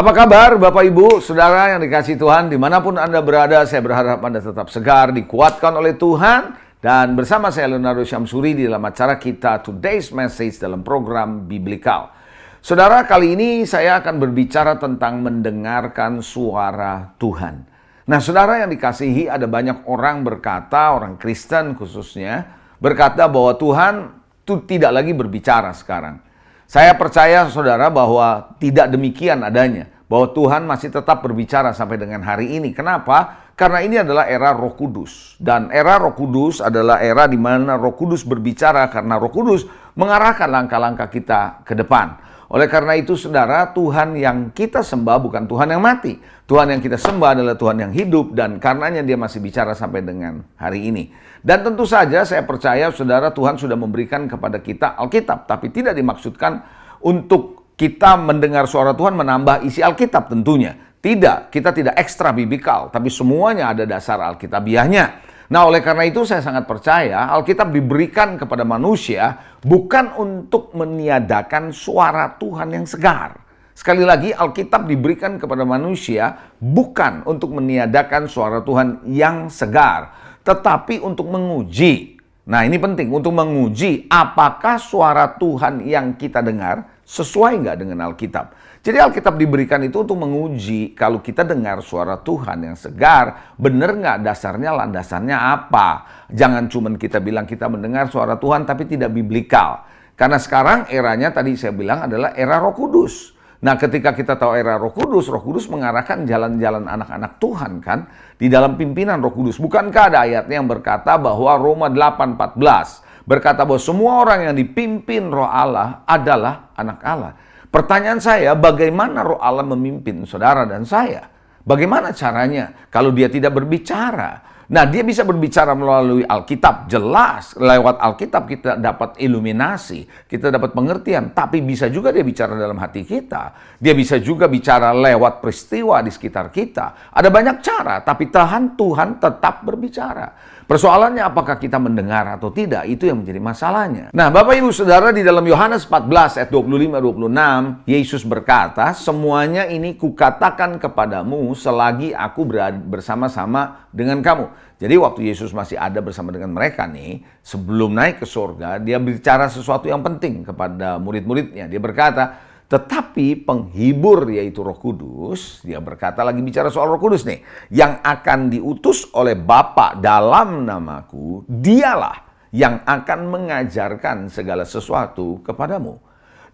Apa kabar Bapak Ibu, Saudara yang dikasihi Tuhan, dimanapun Anda berada, saya berharap Anda tetap segar, dikuatkan oleh Tuhan. Dan bersama saya Leonardo Syamsuri di dalam acara kita Today's Message dalam program Biblikal. Saudara, kali ini saya akan berbicara tentang mendengarkan suara Tuhan. Nah, saudara yang dikasihi, ada banyak orang berkata, orang Kristen khususnya, berkata bahwa Tuhan itu tidak lagi berbicara sekarang. Saya percaya saudara bahwa tidak demikian adanya. Bahwa Tuhan masih tetap berbicara sampai dengan hari ini. Kenapa? Karena ini adalah era Roh Kudus. Dan era Roh Kudus adalah era di mana Roh Kudus berbicara karena Roh Kudus mengarahkan langkah-langkah kita ke depan. Oleh karena itu saudara, Tuhan yang kita sembah bukan Tuhan yang mati. Tuhan yang kita sembah adalah Tuhan yang hidup dan karenanya dia masih bicara sampai dengan hari ini. Dan tentu saja saya percaya saudara, Tuhan sudah memberikan kepada kita Alkitab. Tapi tidak dimaksudkan untuk kita mendengar suara Tuhan menambah isi Alkitab tentunya. Tidak, kita tidak ekstra biblikal. Tapi semuanya ada dasar Alkitabiahnya. Nah, oleh karena itu saya sangat percaya Alkitab diberikan kepada manusia bukan untuk meniadakan suara Tuhan yang segar. Sekali lagi, Alkitab diberikan kepada manusia bukan untuk meniadakan suara Tuhan yang segar, tetapi untuk menguji. Nah, ini penting, untuk menguji apakah suara Tuhan yang kita dengar sesuai nggak dengan Alkitab. Jadi Alkitab diberikan itu untuk menguji kalau kita dengar suara Tuhan yang segar, benar nggak dasarnya, landasannya apa. Jangan cuma kita bilang kita mendengar suara Tuhan tapi tidak biblikal. Karena sekarang eranya tadi saya bilang adalah era Roh Kudus. Nah, ketika kita tahu era Roh Kudus mengarahkan jalan-jalan anak-anak Tuhan kan di dalam pimpinan Roh Kudus. Bukankah ada ayatnya yang berkata bahwa Roma 8:14 berkata bahwa semua orang yang dipimpin Roh Allah adalah anak Allah. Pertanyaan saya, bagaimana Roh Allah memimpin saudara dan saya? Bagaimana caranya kalau dia tidak berbicara? Nah, dia bisa berbicara melalui Alkitab, jelas. Lewat Alkitab kita dapat iluminasi, kita dapat pengertian. Tapi bisa juga dia bicara dalam hati kita. Dia bisa juga bicara lewat peristiwa di sekitar kita. Ada banyak cara, tapi Tuhan tetap berbicara. Persoalannya apakah kita mendengar atau tidak, itu yang menjadi masalahnya. Nah, Bapak Ibu Saudara, di dalam Yohanes 14 ayat 25-26, Yesus berkata, semuanya ini kukatakan kepadamu selagi aku bersama-sama dengan kamu. Jadi waktu Yesus masih ada bersama dengan mereka nih, sebelum naik ke surga, dia bicara sesuatu yang penting kepada murid-muridnya. Dia berkata, tetapi penghibur yaitu Roh Kudus, dia berkata lagi bicara soal Roh Kudus nih, yang akan diutus oleh Bapa dalam namaku, dialah yang akan mengajarkan segala sesuatu kepadamu.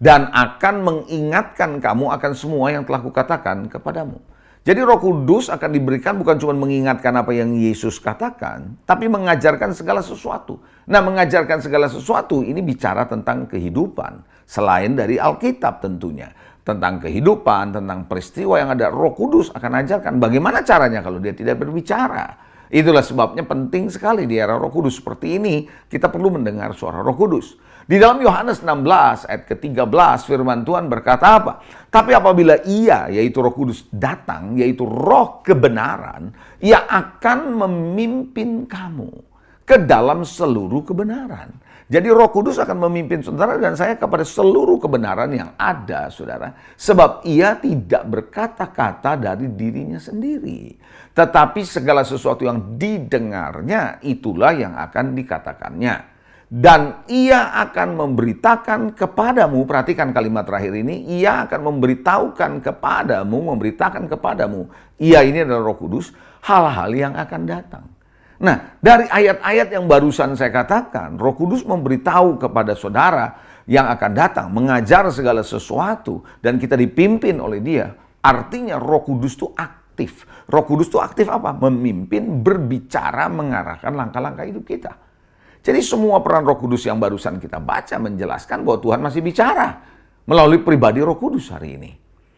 Dan akan mengingatkan kamu akan semua yang telah kukatakan kepadamu. Jadi Roh Kudus akan diberikan bukan cuma mengingatkan apa yang Yesus katakan, tapi mengajarkan segala sesuatu. Nah, mengajarkan segala sesuatu ini bicara tentang kehidupan. Selain dari Alkitab tentunya. Tentang kehidupan, tentang peristiwa yang ada. Roh Kudus akan ajarkan bagaimana caranya kalau dia tidak berbicara. Itulah sebabnya penting sekali di era Roh Kudus seperti ini, kita perlu mendengar suara Roh Kudus. Di dalam Yohanes 16 ayat ke-13 firman Tuhan berkata apa? Tapi apabila ia, yaitu Roh Kudus datang, yaitu roh kebenaran, ia akan memimpin kamu ke dalam seluruh kebenaran. Jadi Roh Kudus akan memimpin saudara dan saya kepada seluruh kebenaran yang ada, saudara. Sebab ia tidak berkata-kata dari dirinya sendiri. Tetapi segala sesuatu yang didengarnya, itulah yang akan dikatakannya. Dan ia akan memberitakan kepadamu, perhatikan kalimat terakhir ini, ia akan memberitakan kepadamu, ia ini adalah Roh Kudus, hal-hal yang akan datang. Nah, dari ayat-ayat yang barusan saya katakan, Roh Kudus memberitahu kepada saudara yang akan datang, mengajar segala sesuatu, dan kita dipimpin oleh dia. Artinya Roh Kudus itu aktif. Roh Kudus itu aktif apa? Memimpin, berbicara, mengarahkan langkah-langkah hidup kita. Jadi semua peran Roh Kudus yang barusan kita baca menjelaskan bahwa Tuhan masih bicara melalui pribadi Roh Kudus hari ini.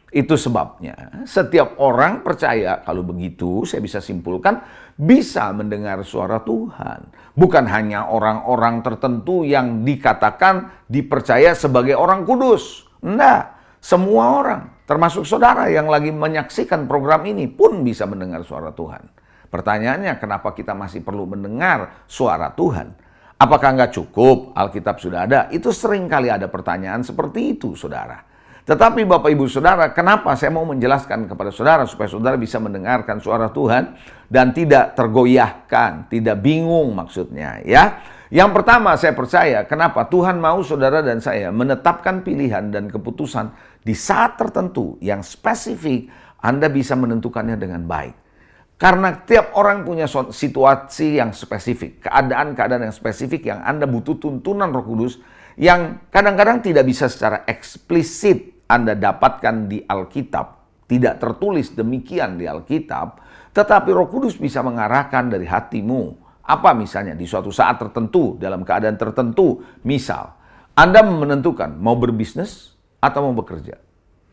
Itu sebabnya setiap orang percaya kalau begitu saya bisa simpulkan bisa mendengar suara Tuhan. Bukan hanya orang-orang tertentu yang dikatakan dipercaya sebagai orang kudus. Enggak, semua orang termasuk saudara yang lagi menyaksikan program ini pun bisa mendengar suara Tuhan. Pertanyaannya kenapa kita masih perlu mendengar suara Tuhan? Apakah nggak cukup Alkitab sudah ada? Itu sering kali ada pertanyaan seperti itu, saudara. Tetapi Bapak Ibu Saudara, kenapa saya mau menjelaskan kepada saudara supaya saudara bisa mendengarkan suara Tuhan dan tidak tergoyahkan, tidak bingung maksudnya ya. Yang pertama saya percaya kenapa Tuhan mau saudara dan saya menetapkan pilihan dan keputusan di saat tertentu yang spesifik Anda bisa menentukannya dengan baik. Karena tiap orang punya situasi yang spesifik, keadaan-keadaan yang spesifik yang Anda butuh tuntunan Roh Kudus yang kadang-kadang tidak bisa secara eksplisit Anda dapatkan di Alkitab, tidak tertulis demikian di Alkitab, tetapi Roh Kudus bisa mengarahkan dari hatimu. Apa misalnya di suatu saat tertentu, dalam keadaan tertentu, misal Anda menentukan mau berbisnis atau mau bekerja.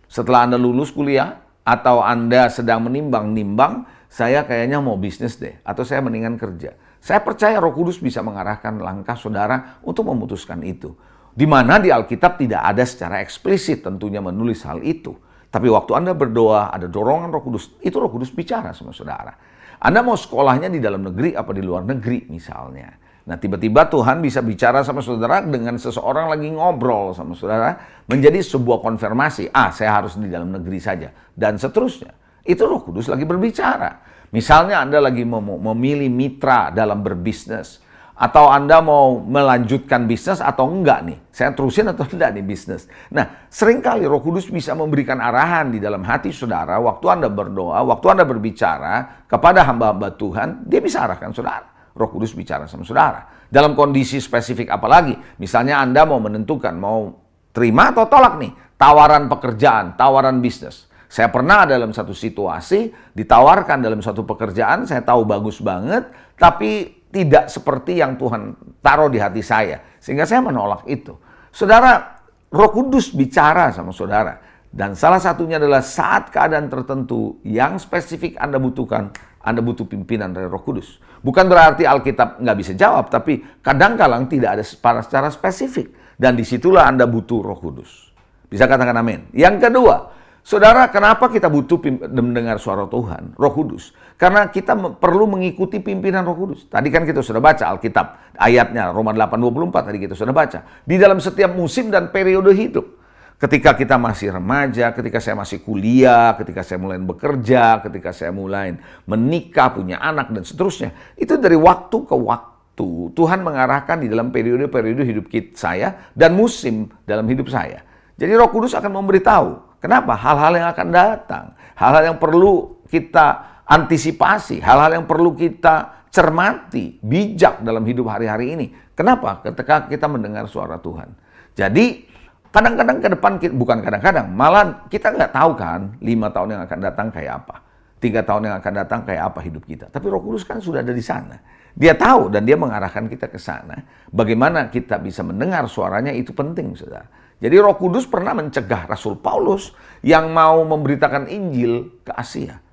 Setelah Anda lulus kuliah atau Anda sedang menimbang-nimbang, saya kayaknya mau bisnis deh, atau saya mendingan kerja. Saya percaya Roh Kudus bisa mengarahkan langkah saudara untuk memutuskan itu. Di mana di Alkitab tidak ada secara eksplisit tentunya menulis hal itu. Tapi waktu Anda berdoa, ada dorongan Roh Kudus, itu Roh Kudus bicara sama saudara. Anda mau sekolahnya di dalam negeri apa di luar negeri misalnya. Nah tiba-tiba Tuhan bisa bicara sama saudara dengan seseorang lagi ngobrol sama saudara. Menjadi sebuah konfirmasi, saya harus di dalam negeri saja. Dan seterusnya. Itu Roh Kudus lagi berbicara. Misalnya Anda lagi memilih mitra dalam berbisnis. Atau Anda mau melanjutkan bisnis atau enggak nih. Saya terusin atau enggak nih bisnis. Nah, seringkali Roh Kudus bisa memberikan arahan di dalam hati saudara. Waktu Anda berdoa, waktu Anda berbicara kepada hamba-hamba Tuhan, dia bisa arahkan saudara. Roh Kudus bicara sama saudara. Dalam kondisi spesifik apalagi. Misalnya Anda mau menentukan, mau terima atau tolak nih. Tawaran pekerjaan, tawaran bisnis. Saya pernah dalam satu situasi ditawarkan dalam satu pekerjaan, saya tahu bagus banget, tapi tidak seperti yang Tuhan taruh di hati saya. Sehingga saya menolak itu. Saudara, Roh Kudus bicara sama saudara. Dan salah satunya adalah saat keadaan tertentu yang spesifik Anda butuhkan, Anda butuh pimpinan dari Roh Kudus. Bukan berarti Alkitab nggak bisa jawab, tapi kadang-kadang tidak ada secara spesifik. Dan disitulah Anda butuh Roh Kudus. Bisa katakan amin. Yang kedua, saudara, kenapa kita butuh mendengar suara Tuhan, Roh Kudus? Karena kita perlu mengikuti pimpinan Roh Kudus. Tadi kan kita sudah baca Alkitab, ayatnya Roma 8:24 tadi kita sudah baca. Di dalam setiap musim dan periode hidup. Ketika kita masih remaja, ketika saya masih kuliah, ketika saya mulai bekerja, ketika saya mulai menikah, punya anak, dan seterusnya. Itu dari waktu ke waktu. Tuhan mengarahkan di dalam periode-periode hidup saya dan musim dalam hidup saya. Jadi Roh Kudus akan memberitahu. Kenapa? Hal-hal yang akan datang. Hal-hal yang perlu kita antisipasi. Hal-hal yang perlu kita cermati. Bijak dalam hidup hari-hari ini. Kenapa? Ketika kita mendengar suara Tuhan. Jadi kadang-kadang ke depan, bukan kadang-kadang, malah kita nggak tahu kan 5 tahun yang akan datang kayak apa. 3 tahun yang akan datang kayak apa hidup kita. Tapi Roh Kudus kan sudah ada di sana. Dia tahu dan dia mengarahkan kita ke sana. Bagaimana kita bisa mendengar suaranya itu penting, saudara. Jadi Roh Kudus pernah mencegah Rasul Paulus yang mau memberitakan Injil ke Asia.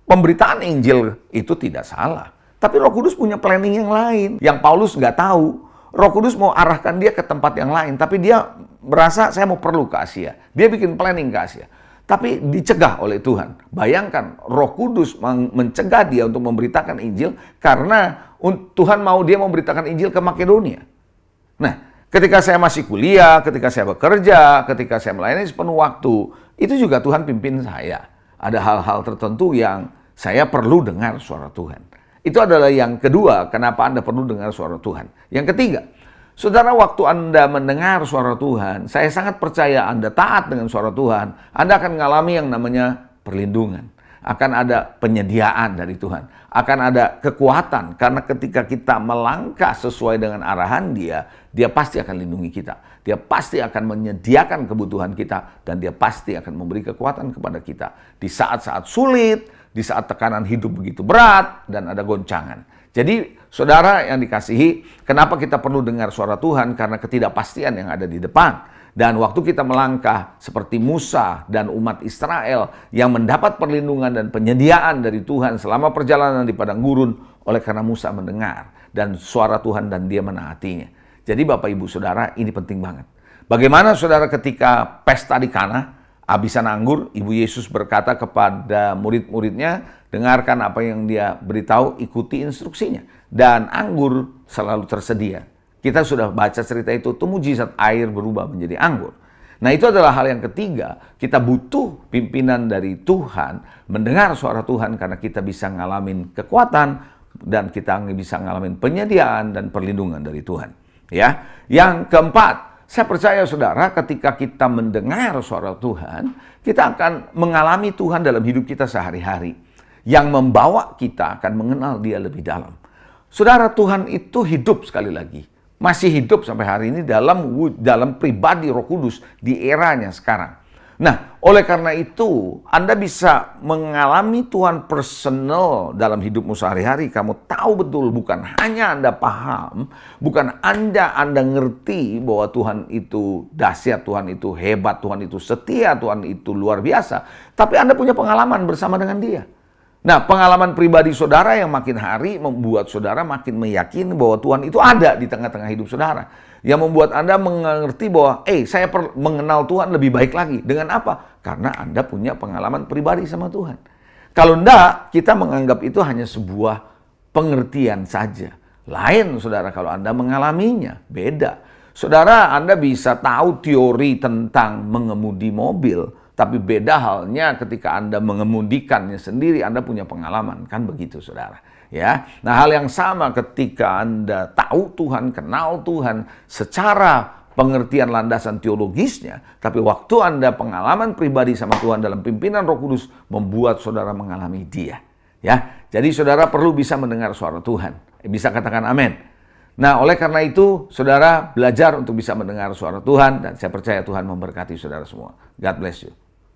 Pemberitaan Injil itu tidak salah. Tapi Roh Kudus punya planning yang lain. Yang Paulus nggak tahu. Roh Kudus mau arahkan dia ke tempat yang lain. Tapi dia merasa saya mau perlu ke Asia. Dia bikin planning ke Asia. Tapi dicegah oleh Tuhan. Bayangkan Roh Kudus mencegah dia untuk memberitakan Injil. Karena Tuhan mau dia memberitakan Injil ke Makedonia. Nah, ketika saya masih kuliah, ketika saya bekerja, ketika saya melayani sepenuh waktu, itu juga Tuhan pimpin saya. Ada hal-hal tertentu yang saya perlu dengar suara Tuhan. Itu adalah yang kedua, kenapa Anda perlu dengar suara Tuhan. Yang ketiga, saudara, waktu Anda mendengar suara Tuhan, saya sangat percaya Anda taat dengan suara Tuhan, Anda akan mengalami yang namanya perlindungan. Akan ada penyediaan dari Tuhan. Akan ada kekuatan. Karena ketika kita melangkah sesuai dengan arahan Dia, Dia pasti akan lindungi kita. Dia pasti akan menyediakan kebutuhan kita. Dan Dia pasti akan memberi kekuatan kepada kita. Di saat-saat sulit, di saat tekanan hidup begitu berat, dan ada goncangan. Jadi, saudara yang dikasihi, kenapa kita perlu dengar suara Tuhan? Karena ketidakpastian yang ada di depan. Dan waktu kita melangkah seperti Musa dan umat Israel yang mendapat perlindungan dan penyediaan dari Tuhan selama perjalanan di padang gurun oleh karena Musa mendengar dan suara Tuhan dan dia menaatinya. Jadi Bapak Ibu Saudara, ini penting banget. Bagaimana saudara ketika pesta di Kana, habisan anggur, Ibu Yesus berkata kepada murid-muridnya, dengarkan apa yang dia beritahu, ikuti instruksinya. Dan anggur selalu tersedia. Kita sudah baca cerita itu, mujizat air berubah menjadi anggur. Nah, itu adalah hal yang ketiga. Kita butuh pimpinan dari Tuhan, mendengar suara Tuhan karena kita bisa ngalamin kekuatan dan kita bisa ngalamin penyediaan dan perlindungan dari Tuhan. Ya. Yang keempat, saya percaya saudara, ketika kita mendengar suara Tuhan, kita akan mengalami Tuhan dalam hidup kita sehari-hari, yang membawa kita akan mengenal Dia lebih dalam. Saudara, Tuhan itu hidup, sekali lagi. Masih hidup sampai hari ini dalam pribadi Roh Kudus di eranya sekarang. Nah, oleh karena itu, Anda bisa mengalami Tuhan personal dalam hidupmu sehari-hari. Kamu tahu betul, bukan hanya Anda paham, bukan Anda ngerti bahwa Tuhan itu dahsyat, Tuhan itu hebat, Tuhan itu setia, Tuhan itu luar biasa. Tapi Anda punya pengalaman bersama dengan Dia. Nah, pengalaman pribadi saudara yang makin hari membuat saudara makin meyakini bahwa Tuhan itu ada di tengah-tengah hidup saudara. Yang membuat Anda mengerti bahwa, saya mengenal Tuhan lebih baik lagi. Dengan apa? Karena Anda punya pengalaman pribadi sama Tuhan. Kalau enggak, kita menganggap itu hanya sebuah pengertian saja. Lain, saudara, kalau Anda mengalaminya, beda. Saudara, Anda bisa tahu teori tentang mengemudi mobil, tapi beda halnya ketika Anda mengemudikannya sendiri, Anda punya pengalaman, kan begitu saudara. Ya, nah hal yang sama ketika Anda tahu Tuhan, kenal Tuhan secara pengertian landasan teologisnya, tapi waktu Anda pengalaman pribadi sama Tuhan dalam pimpinan Roh Kudus membuat saudara mengalami Dia. Ya, jadi saudara perlu bisa mendengar suara Tuhan. Bisa katakan amin. Nah, oleh karena itu, saudara belajar untuk bisa mendengar suara Tuhan dan saya percaya Tuhan memberkati saudara semua. God bless you.